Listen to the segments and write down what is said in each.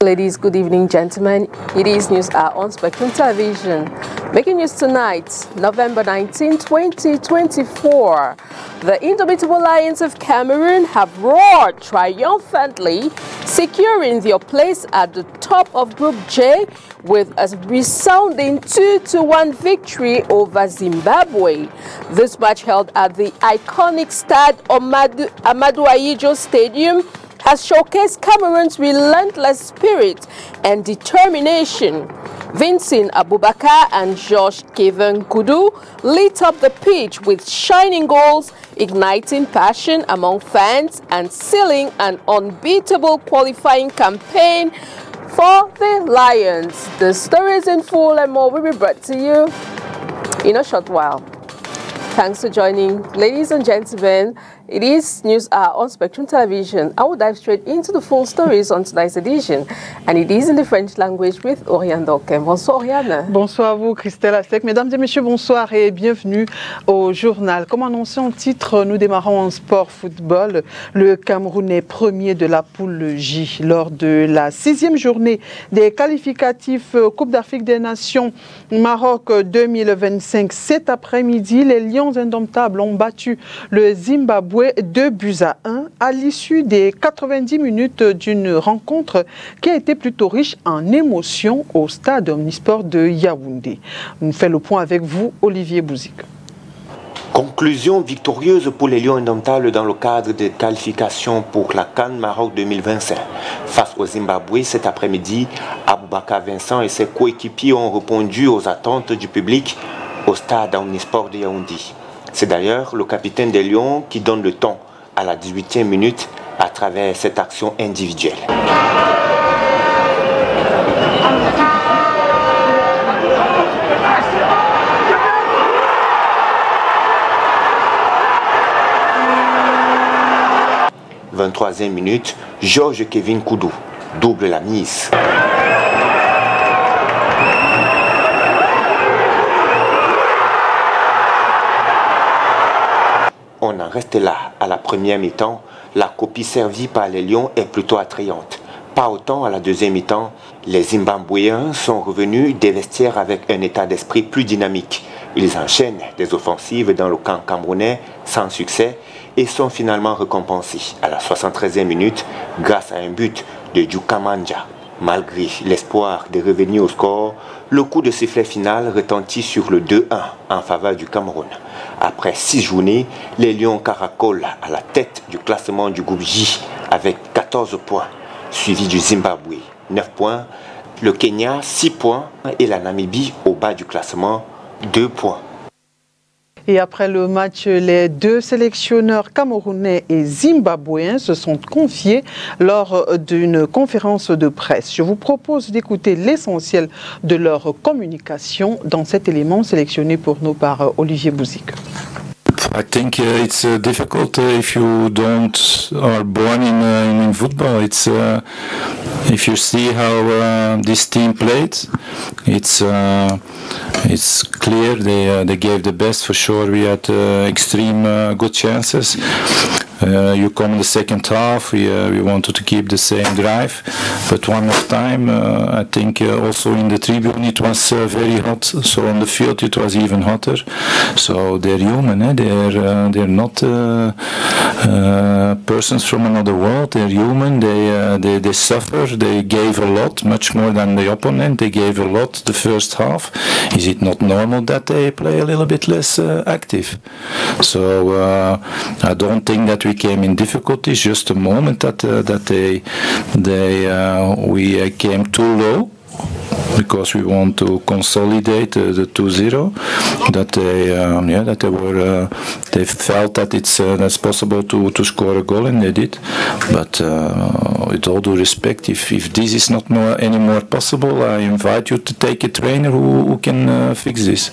ladies, good evening, gentlemen. It is News Hour on Spectrum Television. Making news tonight, November 19, 2024. The Indomitable Lions of Cameroon have roared triumphantly, securing their place at the top of Group J with a resounding 2-1 victory over Zimbabwe. This match, held at the iconic Stade Amadou Ahidjo Stadium, has showcased Cameroon's relentless spirit and determination. Vincent Aboubakar and Georges Kevin Kudu lit up the pitch with shining goals, igniting passion among fans and sealing an unbeatable qualifying campaign for the Lions. The stories in full and more will be brought to you in a short while. Thanks for joining, ladies and gentlemen. It is News Hour on Spectrum Television. I will dive straight into the full stories on tonight's edition. And it is in the French language with Oriane Dokem. Bonsoir, Oriane. Bonsoir à vous, Christelle Astek. Mesdames et messieurs, bonsoir et bienvenue au journal. Comme annoncé en titre, nous démarrons en sport football. Le Cameroun est premier de la poule J. Lors de la 6e journée des qualificatifs Coupe d'Afrique des Nations Maroc 2025, cet après-midi, les Lions indomptables ont battu le Zimbabwe 2-1 à l'issue des 90 minutes d'une rencontre qui a été plutôt riche en émotions au stade omnisport de Yaoundé. Nous fait le point avec vous, Olivier Bouzik. Conclusion victorieuse pour les Lions indomptables dans le cadre des qualifications pour la CAN Maroc 2025. Face au Zimbabwe cet après-midi, Aboubakar Vincent et ses coéquipiers ont répondu aux attentes du public au stade omnisport de Yaoundé. C'est d'ailleurs le capitaine des Lions qui donne le ton à la 18e minute à travers cette action individuelle. « 23e minute, Georges Kevin Kudu double la mise. On en reste là. À la première mi-temps, la copie servie par les Lions est plutôt attrayante. Pas autant à la deuxième mi-temps. Les Zimbabwéens sont revenus des vestiaires avec un état d'esprit plus dynamique. Ils enchaînent des offensives dans le camp camerounais sans succès et sont finalement récompensés à la 73e minute grâce à un but de Djukamanja. Malgré l'espoir de revenir au score, le coup de sifflet final retentit sur le 2-1 en faveur du Cameroun. Après 6 journées, les Lions caracolent à la tête du classement du groupe J avec 14 points, suivi du Zimbabwe 9 points, le Kenya 6 points et la Namibie au bas du classement 2 points. Et après le match, les deux sélectionneurs camerounais et zimbabwéens se sont confiés lors d'une conférence de presse. Je vous propose d'écouter l'essentiel de leur communication dans cet élément sélectionné pour nous par Olivier Bouzik. I think it's difficult if you are born in football. It's if you see how this team played, it's clear they gave the best for sure. We had extreme good chances. You come in the second half, we wanted to keep the same drive, but one more time, I think also in the tribune it was very hot, so on the field it was even hotter. So they're human, they're not persons from another world, they're human, they suffer, they gave a lot, much more than the opponent, they gave a lot the first half. Is it not normal that they play a little bit less active? So I don't think that we came in difficulties, just a moment that we came too low because we want to consolidate the 2-0. That they felt that that's possible to score a goal, and they did. But with all due respect, if this is not any more possible, I invite you to take a trainer who can fix this.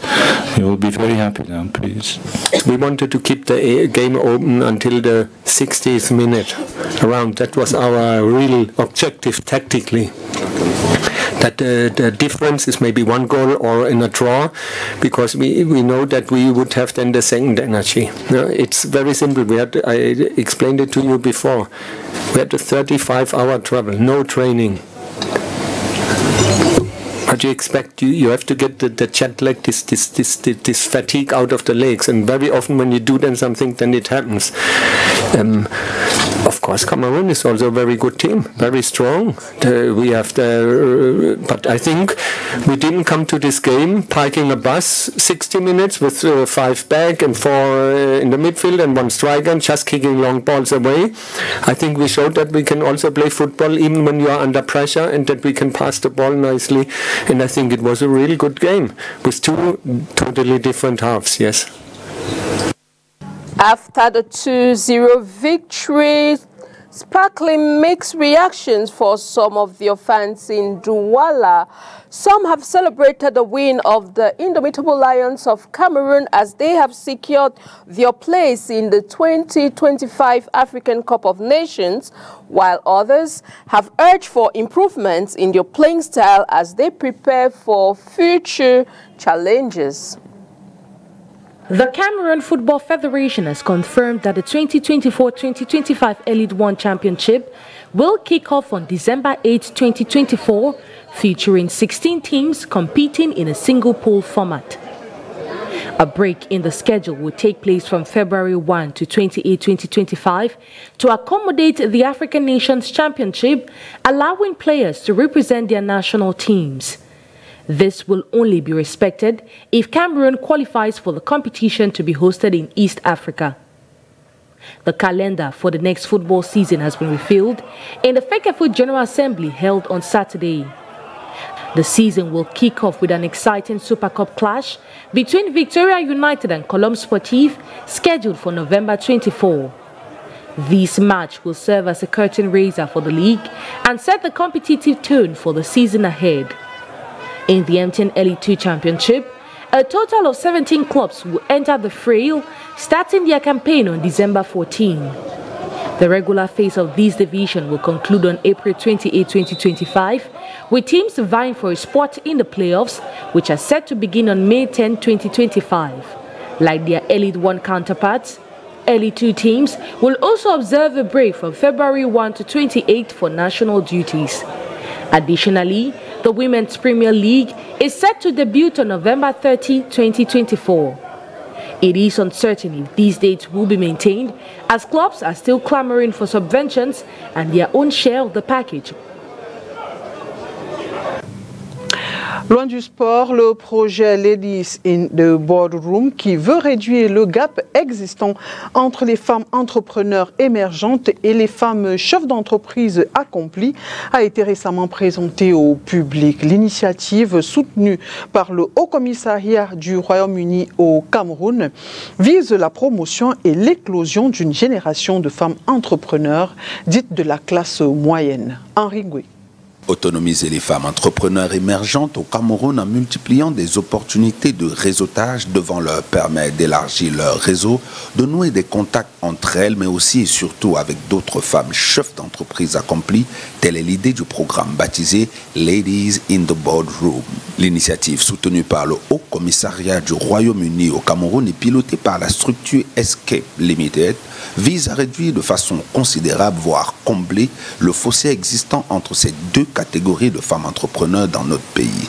You will be very happy then, please. We wanted to keep the game open until the 60th minute. Around that was our real objective tactically. That the difference is maybe one goal or in a draw, because we know that we would have then the second energy. It's very simple. I explained it to you before. We had a 35-hour travel, no training. What do you expect? You have to get the jet lag, this fatigue out of the legs, and very often when you do then something, then it happens. Of course, Cameroon is also a very good team, very strong. But I think we didn't come to this game parking a bus 60 minutes with 5 back and 4 in the midfield and 1 striker and just kicking long balls away. I think we showed that we can also play football even when you are under pressure, and that we can pass the ball nicely. And I think it was a really good game with 2 totally different halves, yes. After the 2-0 victory, sparkling mixed reactions for some of the fans in Douala. Some have celebrated the win of the Indomitable Lions of Cameroon as they have secured their place in the 2025 African Cup of Nations, while others have urged for improvements in their playing style as they prepare for future challenges. The Cameroon Football Federation has confirmed that the 2024-2025 Elite One Championship will kick off on December 8, 2024, featuring 16 teams competing in a single pool format. A break in the schedule will take place from February 1 to 28, 2025 to accommodate the African Nations Championship, allowing players to represent their national teams. This will only be respected if Cameroon qualifies for the competition to be hosted in East Africa. The calendar for the next football season has been revealed in the Fecafoot General Assembly held on Saturday. The season will kick off with an exciting Super Cup clash between Victoria United and Colombe Sportif, scheduled for November 24. This match will serve as a curtain raiser for the league and set the competitive tone for the season ahead. In the MTN Elite 2 Championship, a total of 17 clubs will enter the fray, starting their campaign on December 14. The regular phase of this division will conclude on April 28, 2025, with teams vying for a spot in the playoffs, which are set to begin on May 10, 2025. Like their Elite 1 counterparts, Elite 2 teams will also observe a break from February 1 to 28 for national duties. Additionally, the Women's Premier League is set to debut on November 30, 2024. It is uncertain if these dates will be maintained, as clubs are still clamoring for subventions and their own share of the package. Loin du sport, le projet Ladies in the Boardroom, qui veut réduire le gap existant entre les femmes entrepreneurs émergentes et les femmes chefs d'entreprise accomplies, a été récemment présenté au public. L'initiative, soutenue par le Haut Commissariat du Royaume-Uni au Cameroun, vise la promotion et l'éclosion d'une génération de femmes entrepreneurs dites de la classe moyenne. Henri Goué. Autonomiser les femmes entrepreneurs émergentes au Cameroun en multipliant des opportunités de réseautage devant leur permettre d'élargir leur réseau, de nouer des contacts entre elles, mais aussi et surtout avec d'autres femmes chefs d'entreprise accomplies. Telle est l'idée du programme baptisé Ladies in the Boardroom. L'initiative, soutenue par le Haut Commissariat du Royaume-Uni au Cameroun et pilotée par la structure Escape Limited, vise à réduire de façon considérable, voire combler, le fossé existant entre ces deux catégories de femmes entrepreneurs dans notre pays.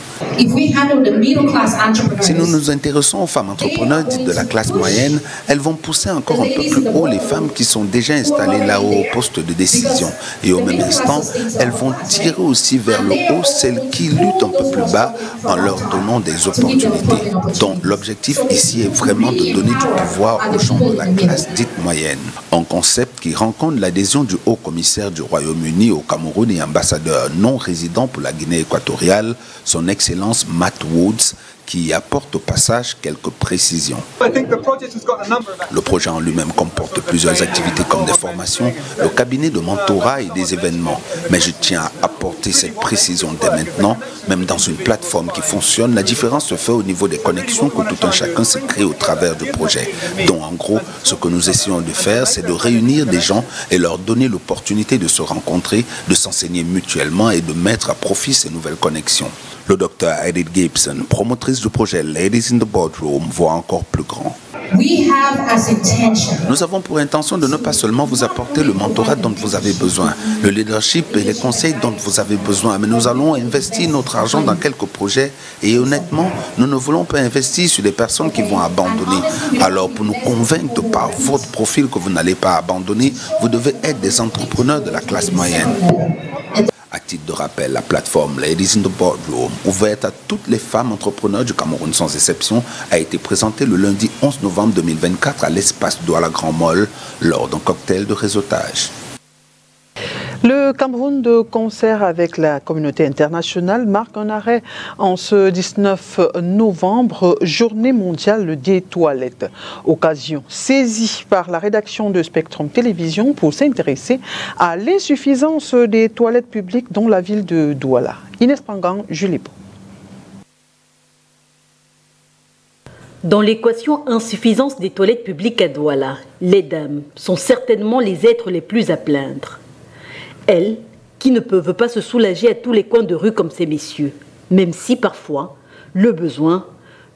Si nous nous intéressons aux femmes entrepreneurs dites de la classe moyenne, elles vont pousser encore un peu plus haut les femmes qui sont déjà installées là-haut au poste de décision. Et au même instant, elles vont tirer aussi vers le haut celles qui luttent un peu plus bas en leur donnant des opportunités. Donc l'objectif ici est vraiment de donner du pouvoir aux gens de la classe dite moyenne. Un concept qui rencontre l'adhésion du haut commissaire du Royaume-Uni au Cameroun et ambassadeur non résident pour la Guinée équatoriale, son Excellence Matt Woods, qui apporte au passage quelques précisions. Le projet en lui-même comporte plusieurs activités comme des formations, le cabinet de mentorat et des événements. Mais je tiens à apporter cette précision dès maintenant, même dans une plateforme qui fonctionne, la différence se fait au niveau des connexions que tout un chacun s'est créé au travers du projet. Donc en gros, ce que nous essayons de faire, c'est de réunir des gens et leur donner l'opportunité de se rencontrer, de s'enseigner mutuellement et de mettre à profit ces nouvelles connexions. Le docteur Edith Gibson, promotrice du projet Ladies in the Boardroom, voit encore plus grand. Nous avons pour intention de ne pas seulement vous apporter le mentorat dont vous avez besoin, le leadership et les conseils dont vous avez besoin, mais nous allons investir notre argent dans quelques projets et honnêtement, nous ne voulons pas investir sur des personnes qui vont abandonner. Alors pour nous convaincre par votre profil que vous n'allez pas abandonner, vous devez être des entrepreneurs de la classe moyenne. À titre de rappel, la plateforme Ladies in the Boardroom, ouverte à toutes les femmes entrepreneurs du Cameroun sans exception, a été présentée le lundi 11 novembre 2024 à l'espace Douala Grand Mall lors d'un cocktail de réseautage. Le Cameroun de concert avec la communauté internationale marque un arrêt en ce 19 novembre, journée mondiale des toilettes. Occasion saisie par la rédaction de Spectrum Télévision pour s'intéresser à l'insuffisance des toilettes publiques dans la ville de Douala. Inès Pangan, Julie Pau. Dans l'équation insuffisance des toilettes publiques à Douala, les dames sont certainement les êtres les plus à plaindre. Elles, qui ne peuvent pas se soulager à tous les coins de rue comme ces messieurs, même si parfois, le besoin,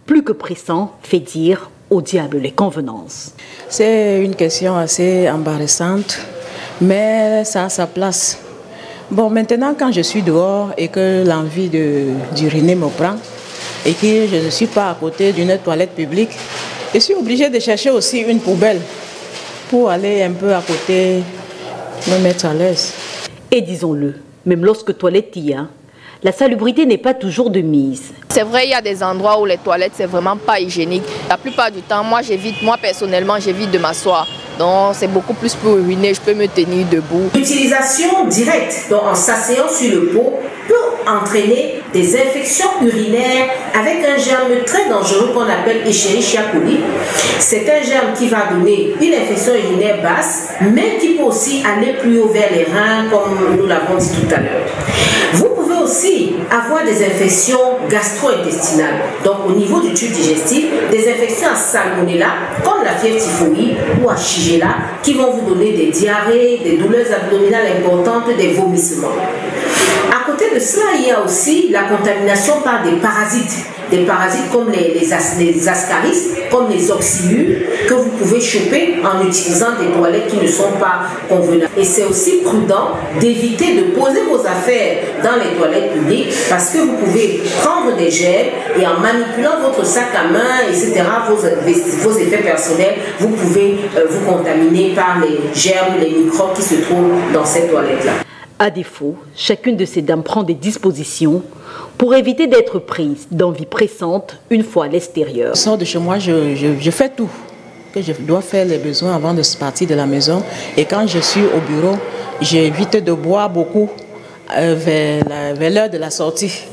plus que pressant, fait dire au diable les convenances. C'est une question assez embarrassante, mais ça a sa place. Bon, maintenant, quand je suis dehors et que l'envie d'uriner me prend, et que je ne suis pas à côté d'une toilette publique, je suis obligée de chercher aussi une poubelle pour aller un peu à côté, me mettre à l'aise. Et disons-le, même lorsque toilette y a, la salubrité n'est pas toujours de mise. C'est vrai, il y a des endroits où les toilettes, c'est vraiment pas hygiénique. La plupart du temps, moi personnellement, j'évite de m'asseoir. Donc c'est beaucoup plus pour uriner, je peux me tenir debout. L'utilisation directe, donc en s'asseyant sur le pot, peut entraîner des infections urinaires avec un germe très dangereux qu'on appelle Escherichia coli. C'est un germe qui va donner une infection urinaire basse, mais qui peut aussi aller plus haut vers les reins, comme nous l'avons dit tout à l'heure. Vous pouvez aussi avoir des infections gastro-intestinales, donc au niveau du tube digestif, des infections à salmonella, comme la fièvre typhoïde ou à Shigella, qui vont vous donner des diarrhées, des douleurs abdominales importantes, des vomissements. À côté de cela, il y a aussi la contamination par des parasites comme les ascaris, comme les oxylures, que vous pouvez choper en utilisant des toilettes qui ne sont pas convenables. Et c'est aussi prudent d'éviter de poser vos affaires dans les toilettes publiques parce que vous pouvez prendre des gels et en manipulant votre sac à main, etc., vos effets personnels, vous pouvez vous contaminer par les germes, les microbes qui se trouvent dans ces toilettes-là. À défaut, chacune de ces dames prend des dispositions pour éviter d'être prise d'envie pressante une fois à l'extérieur. Je sors de chez moi, je fais tout. Que je dois faire les besoins avant de partir de la maison. Et quand je suis au bureau, j'évite de boire beaucoup vers l'heure de la sortie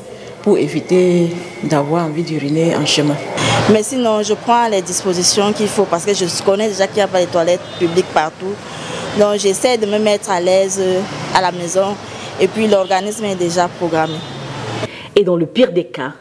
pour éviter d'avoir envie d'uriner en chemin. Mais sinon, je prends les dispositions qu'il faut parce que je connais déjà qu'il n'y a pas de toilettes publiques partout. Donc j'essaie de me mettre à l'aise à la maison et puis l'organisme est déjà programmé. Et dans le pire des cas,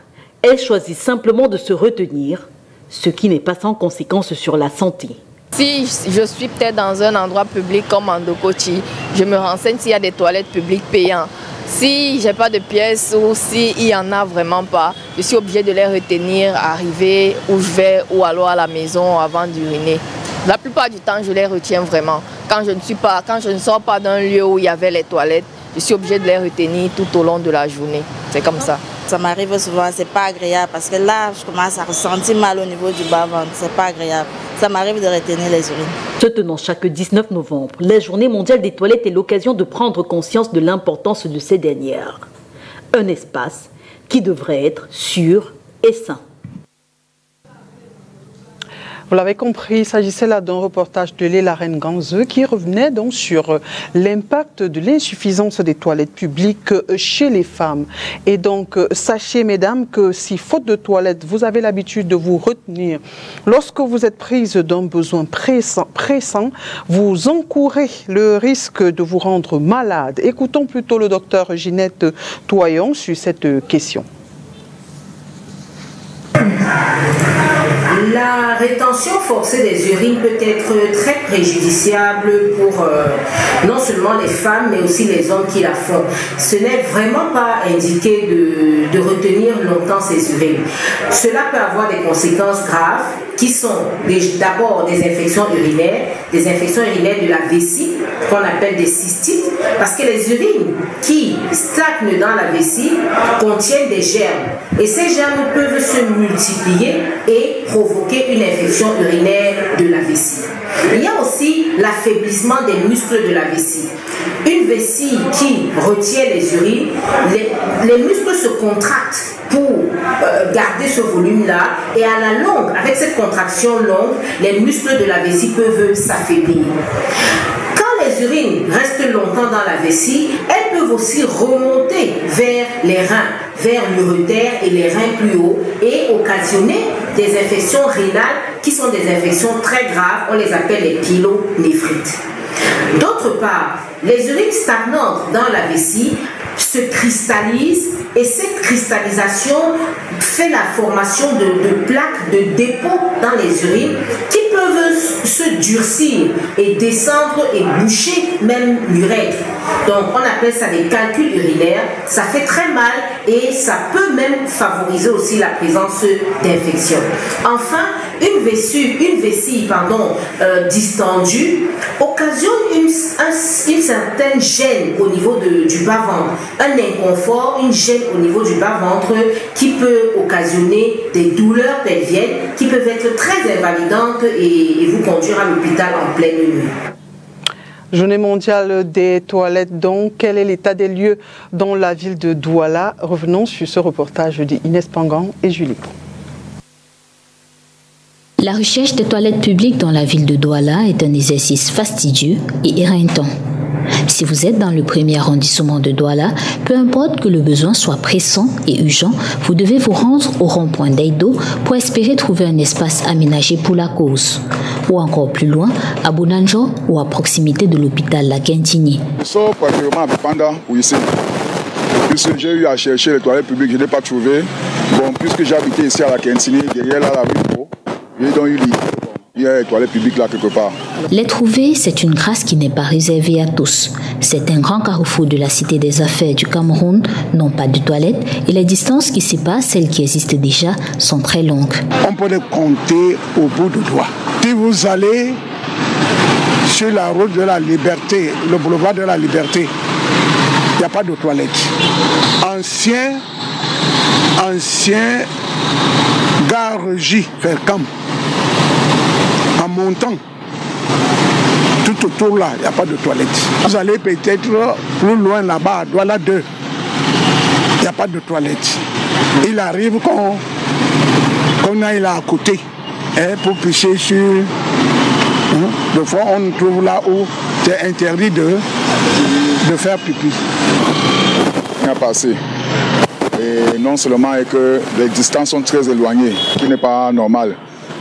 elle choisit simplement de se retenir, ce qui n'est pas sans conséquence sur la santé. Si je suis peut-être dans un endroit public comme Andokochi, je me renseigne s'il y a des toilettes publiques payantes. Si je n'ai pas de pièces ou s'il n'y en a vraiment pas, je suis obligée de les retenir, arriver où je vais ou alors à la maison avant d'uriner. La plupart du temps, je les retiens vraiment. Quand je ne sors pas d'un lieu où il y avait les toilettes, je suis obligée de les retenir tout au long de la journée. C'est comme ça. Ça m'arrive souvent, c'est pas agréable parce que là, je commence à ressentir mal au niveau du bas-ventre. C'est pas agréable. Ça m'arrive de retenir les urines. Se tenant chaque 19 novembre, la journée mondiale des toilettes est l'occasion de prendre conscience de l'importance de ces dernières. Un espace qui devrait être sûr et sain. Vous l'avez compris, il s'agissait là d'un reportage de Léla Renganze qui revenait donc sur l'impact de l'insuffisance des toilettes publiques chez les femmes. Et donc, sachez, mesdames, que si, faute de toilettes, vous avez l'habitude de vous retenir, lorsque vous êtes prise d'un besoin pressant, vous encourez le risque de vous rendre malade. Écoutons plutôt le docteur Ginette Toyon sur cette question. La rétention forcée des urines peut être très préjudiciable pour non seulement les femmes, mais aussi les hommes qui la font. Ce n'est vraiment pas indiqué de retenir longtemps ces urines. Cela peut avoir des conséquences graves qui sont d'abord des infections urinaires de la vessie, qu'on appelle des cystites, parce que les urines qui stagnent dans la vessie contiennent des germes. Et ces germes peuvent se multiplier et provoquer une infection urinaire de la vessie. Il y a aussi l'affaiblissement des muscles de la vessie. Une vessie qui retient les urines, les muscles se contractent pour garder ce volume-là, et à la longue, avec cette contraction longue, les muscles de la vessie peuvent s'affaiblir. Quand les urines restent longtemps dans la vessie, elles peuvent aussi remonter vers les reins, vers l'urétère et les reins plus hauts, et occasionner des infections rénales qui sont des infections très graves, on les appelle les pyélonéphrites. D'autre part, les urines stagnantes dans la vessie se cristallisent, et cette cristallisation fait la formation de plaques de dépôt dans les urines qui peuvent se durcir et descendre et boucher même l'urètre. Donc on appelle ça des calculs urinaires, ça fait très mal et ça peut même favoriser aussi la présence d'infections. Enfin, une vessie distendue occasionne une certaine gêne au niveau du bas-ventre, un inconfort, une gêne au niveau du bas-ventre qui peut occasionner des douleurs pelviennes qui peuvent être très invalidantes et vous conduire à l'hôpital en pleine nuit. Journée mondiale des toilettes, donc, quel est l'état des lieux dans la ville de Douala? Revenons sur ce reportage d'Inès Pangan et Julie. La recherche des toilettes publiques dans la ville de Douala est un exercice fastidieux et éreintant. Si vous êtes dans le premier arrondissement de Douala, peu importe que le besoin soit pressant et urgent, vous devez vous rendre au rond-point d'Aïdo pour espérer trouver un espace aménagé pour la cause. Ou encore plus loin, à Bonanjo ou à proximité de l'hôpital La Quintini. Je suis particulièrement dépendant pour ici. Puisque j'ai eu à chercher les toilettes publiques, je n'ai pas trouvé. Bon, puisque j'ai habité ici à La Quintini, derrière là, la rue, j'ai donc eu l'idée. Il y a les toilettes publiques là quelque part. Les trouver, c'est une grâce qui n'est pas réservée à tous. C'est un grand carrefour de la cité des affaires du Cameroun, non pas de toilettes, et les distances qui séparent celles qui existent déjà sont très longues. On peut les compter au bout de doigts. Si vous allez sur la route de la Liberté, le boulevard de la Liberté, il n'y a pas de toilettes. Ancien gare J, Fercam. En montant, tout autour là, il n'y a pas de toilettes. Vous allez peut-être plus loin là-bas, à Douala 2, il n'y a pas de toilettes. Il arrive qu'on aille là à côté pour pisser sur... Des fois, on trouve là où c'est interdit de faire pipi. Il y a passé. Et non seulement que les distances sont très éloignées, ce qui n'est pas normal.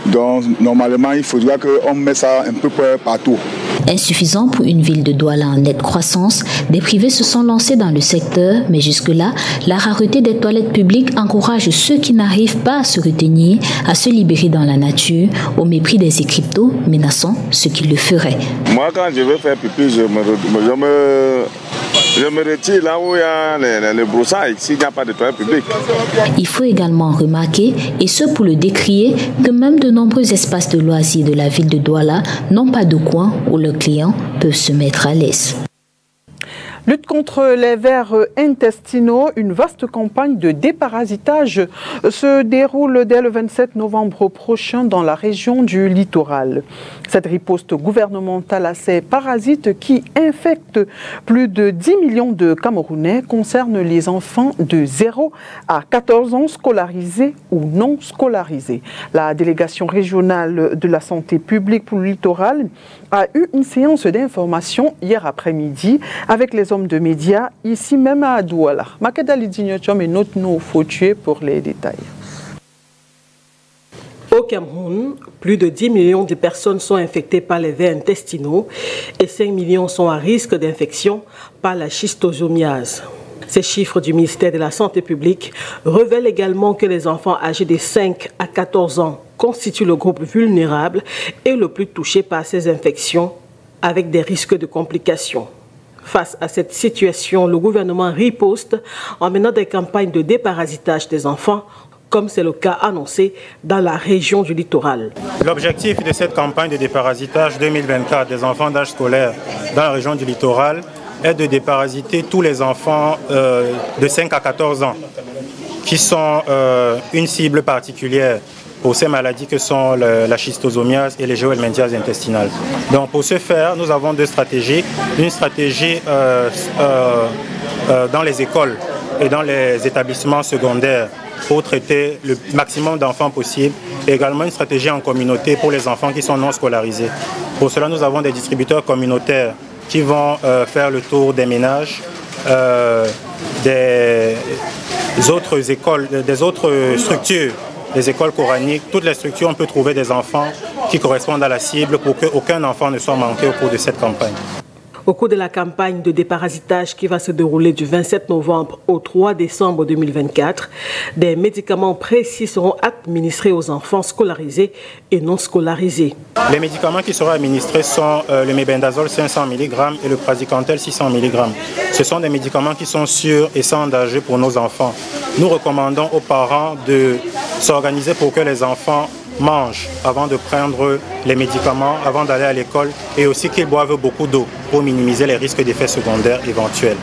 Donc, normalement, il faudra qu'on mette ça un peu partout. Insuffisant pour une ville de Douala en nette croissance, des privés se sont lancés dans le secteur, mais jusque-là, la rareté des toilettes publiques encourage ceux qui n'arrivent pas à se retenir à se libérer dans la nature, au mépris des écriptos menaçant ceux qui le feraient. Moi, quand je veux faire pipi, je me retire là où il y a les broussailles, s'il n'y a pas de toilettes publiques. Il faut également remarquer, et ce pour le décrier, que même de nombreux espaces de loisirs de la ville de Douala n'ont pas de coin où leurs clients peuvent se mettre à l'aise. Lutte contre les vers intestinaux, une vaste campagne de déparasitage se déroule dès le 27 novembre prochain dans la région du littoral. Cette riposte gouvernementale à ces parasites qui infectent plus de 10 millions de Camerounais concerne les enfants de 0 à 14 ans scolarisés ou non scolarisés. La délégation régionale de la santé publique pour le littoral a eu une séance d'information hier après-midi avec les hommes de médias ici même à Douala. Makeda Lidinyochom et notre nous faut tuer pour les détails. Au Cameroun, plus de 10 millions de personnes sont infectées par les vers intestinaux et 5 millions sont à risque d'infection par la schistosomiase. Ces chiffres du ministère de la Santé publique révèlent également que les enfants âgés de 5 à 14 ans constitue le groupe vulnérable et le plus touché par ces infections, avec des risques de complications. Face à cette situation, le gouvernement riposte en menant des campagnes de déparasitage des enfants, comme c'est le cas annoncé dans la région du littoral. L'objectif de cette campagne de déparasitage 2024 des enfants d'âge scolaire dans la région du littoral est de déparasiter tous les enfants de 5 à 14 ans qui sont une cible particulière pour ces maladies que sont la schistosomiase et les géohelminthiases intestinales. Donc pour ce faire, nous avons deux stratégies. Une stratégie dans les écoles et dans les établissements secondaires pour traiter le maximum d'enfants possible, et également une stratégie en communauté pour les enfants qui sont non scolarisés. Pour cela, nous avons des distributeurs communautaires qui vont faire le tour des ménages, des autres écoles, des autres structures, les écoles coraniques, toutes les structures, on peut trouver des enfants qui correspondent à la cible pour qu'aucun enfant ne soit manqué au cours de cette campagne. Au cours de la campagne de déparasitage qui va se dérouler du 27 novembre au 3 décembre 2024, des médicaments précis seront administrés aux enfants scolarisés et non scolarisés. Les médicaments qui seront administrés sont le mébendazole 500 mg et le praziquantel 600 mg. Ce sont des médicaments qui sont sûrs et sans danger pour nos enfants. Nous recommandons aux parents de s'organiser pour que les enfants mangent avant de prendre les médicaments, avant d'aller à l'école, et aussi qu'ils boivent beaucoup d'eau pour minimiser les risques d'effets secondaires éventuels.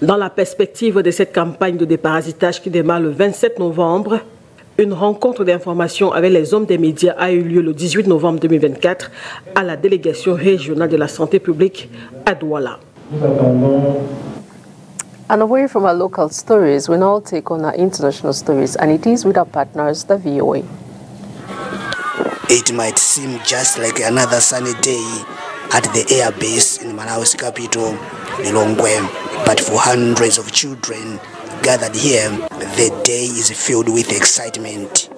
Dans la perspective de cette campagne de déparasitage qui démarre le 27 novembre, une rencontre d'information avec les hommes des médias a eu lieu le 18 novembre 2024 à la délégation régionale de la santé publique à Douala. And away from our local stories, we now take on our international stories, and it is with our partners, the VOA. It might seem just like another sunny day at the air base in Malawi's capital, Lilongwe, but for hundreds of children gathered here, the day is filled with excitement.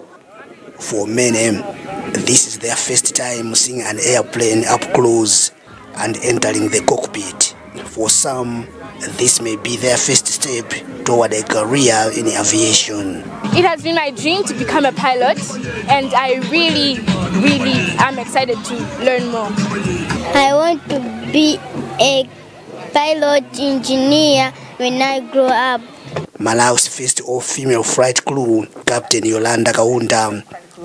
For many, this is their first time seeing an airplane up close and entering the cockpit. For some, this may be their first step toward a career in aviation. It has been my dream to become a pilot, and I really am excited to learn more. I want to be a pilot engineer when I grow up. Malawi's first all-female flight crew, Captain Yolanda Kaunda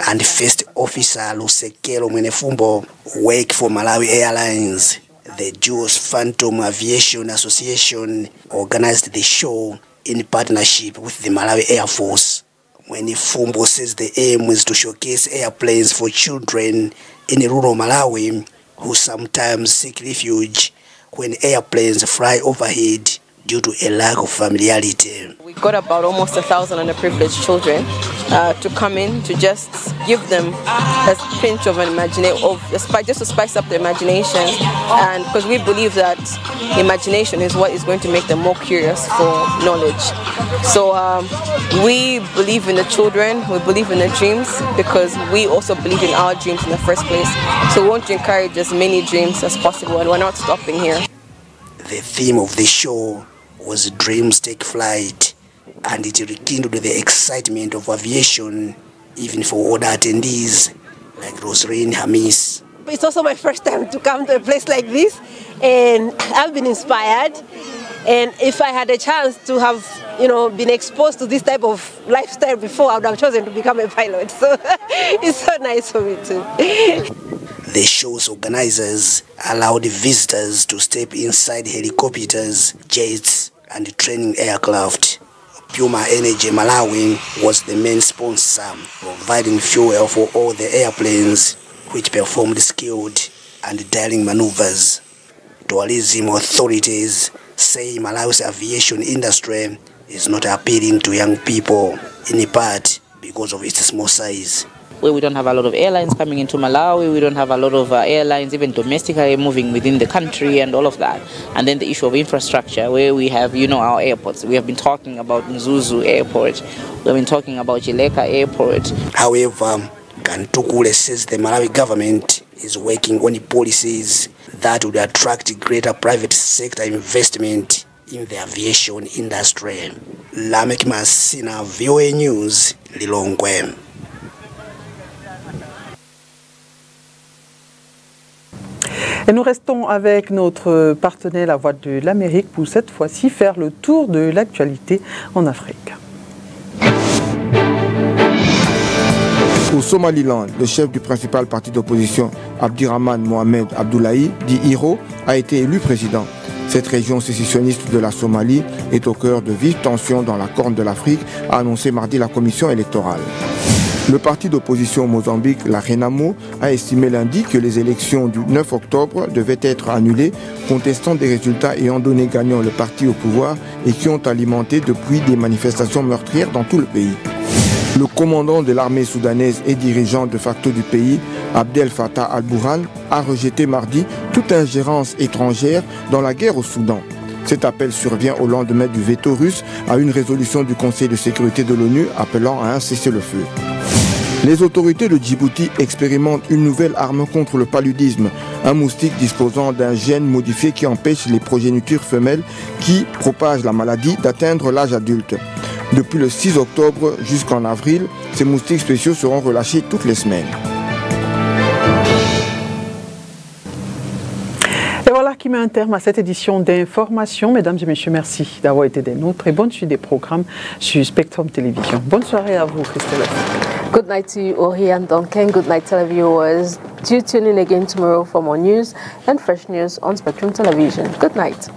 and First Officer Lusekelo Mwenefumbo, work for Malawi Airlines. The Jewish Phantom Aviation Association organized the show in partnership with the Malawi Air Force. Mwenefumbo says the aim is to showcase airplanes for children in rural Malawi who sometimes seek refuge when airplanes fly overhead due to a lack of familiarity. We got about almost 1,000 underprivileged children to come in to just give them a pinch of an imagination, just to spice up their imaginations, and because we believe that imagination is what is going to make them more curious for knowledge. So we believe in the children, we believe in their dreams, because we also believe in our dreams in the first place. So we want to encourage as many dreams as possible, and we're not stopping here. The theme of the show was Dreams Take Flight, and it rekindled the excitement of aviation even for other attendees like Rosalind Hamis. It's also my first time to come to a place like this, and I've been inspired. And if I had a chance to have, been exposed to this type of lifestyle before, I would have chosen to become a pilot. So it's so nice for me too. The show's organizers allowed visitors to step inside helicopters, jets, and training aircraft. Puma Energy Malawi was the main sponsor, providing fuel for all the airplanes, which performed skilled and daring maneuvers. Tourism authorities say Malawi's aviation industry is not appealing to young people, in part because of its small size. Where we don't have a lot of airlines coming into Malawi, we don't have a lot of airlines even domestically moving within the country and all of that. And then the issue of infrastructure, where we have, our airports. We have been talking about Mzuzu Airport, we have been talking about Chileka Airport. However, Kantukule says the Malawi government is working on policies that would attract greater private sector investment in the aviation industry. Lamek Masina, VOA News, Lilongwe. Et nous restons avec notre partenaire La Voix de l'Amérique pour cette fois-ci faire le tour de l'actualité en Afrique. Au Somaliland, le chef du principal parti d'opposition, Abdirahman Mohamed Abdoulaye, dit Hiro, a été élu président. Cette région sécessionniste de la Somalie est au cœur de vives tensions dans la Corne de l'Afrique, a annoncé mardi la commission électorale. Le parti d'opposition au Mozambique, la Renamo, a estimé lundi que les élections du 9 octobre devaient être annulées, contestant des résultats ayant donné gagnant le parti au pouvoir et qui ont alimenté depuis des manifestations meurtrières dans tout le pays. Le commandant de l'armée soudanaise et dirigeant de facto du pays, Abdel Fattah al-Burhan, a rejeté mardi toute ingérence étrangère dans la guerre au Soudan. Cet appel survient au lendemain du veto russe à une résolution du Conseil de sécurité de l'ONU appelant à un cessez-le-feu. Les autorités de Djibouti expérimentent une nouvelle arme contre le paludisme, un moustique disposant d'un gène modifié qui empêche les progénitures femelles qui propagent la maladie d'atteindre l'âge adulte. Depuis le 6 octobre jusqu'en avril, ces moustiques spéciaux seront relâchés toutes les semaines. Et voilà qui met un terme à cette édition d'information. Mesdames et messieurs, merci d'avoir été des nôtres et bonne suite des programmes sur Spectrum Télévision. Bonne soirée à vous, Christelle. Good night to you, Ori and Duncan. Good night, televiewers. Do tune in again tomorrow for more news and fresh news on Spectrum Television. Good night.